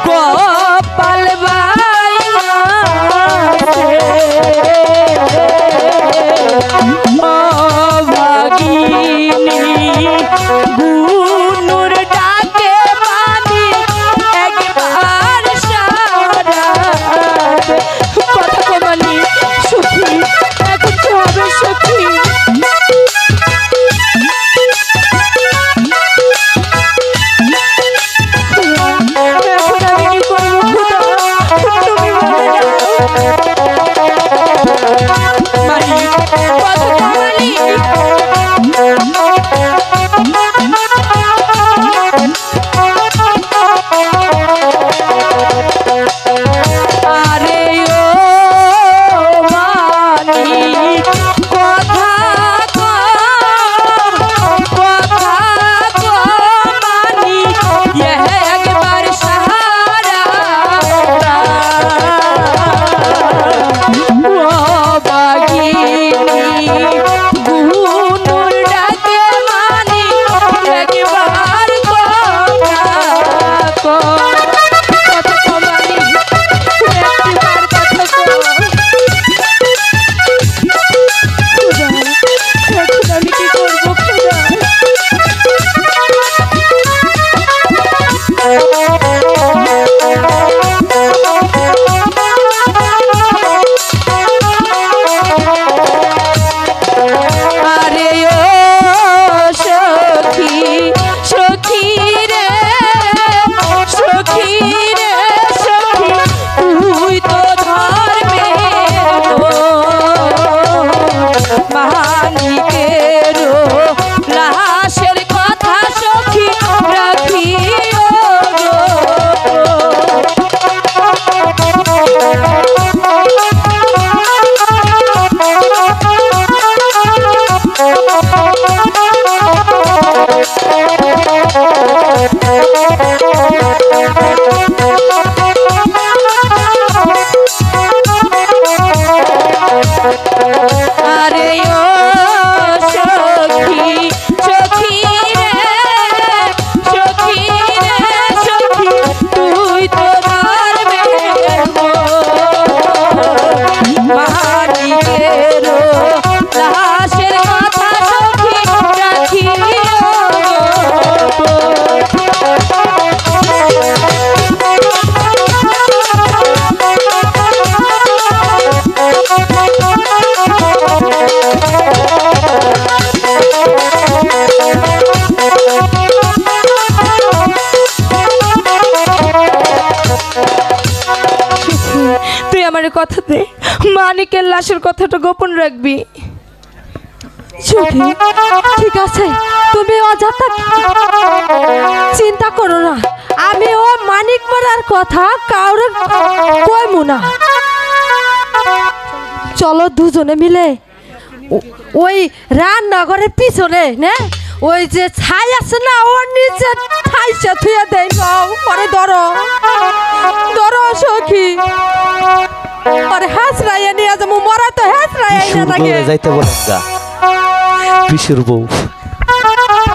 কপাল অভাগিনী গুনুর ডাকে মানি একবার সারা কথা কমালি সখী এখন কি হবে সখী এখন আমি কি করবো খোদা তুমি বলে দাও মালিক কথা কমালি আরে ও মালিক কথা মালিক একবার সাহারা ও বাগিনী গুনুর ডাকে মালিক একবার কথা কমালি একবার কথা এখন আমি কি করবো খোদা আরে ও সখী সখী রে সখী রে সখী তুই তো ধর্মের মালিকের লাশের কথা সখী রাখিও আরে ও সখী সখী রে সখী রে সখী তুই তো ধর্মের মালিকের লাশের কথা সখী রাখিও তুই আমার কথা দে মানিকের লাশের কথাটা গোপন রাখবি ঠিক আছে তুমি অযথা চিন্তা করো না আমি ও মানিক মারার কথা কাউরে কইমু না চলো দুজনে মিলে ওই রান্নাঘরের পিছনে না ওই যে ছাই আছে না ওর নিচে ছাইছে থুয়ে দেই পরে ধরো ধরো সখী পরে হাসরাইয়া নিয়ে যাবো মরা তো হাসরাইয়া না থাকে যাইতে বলেন গা পিসুর বউ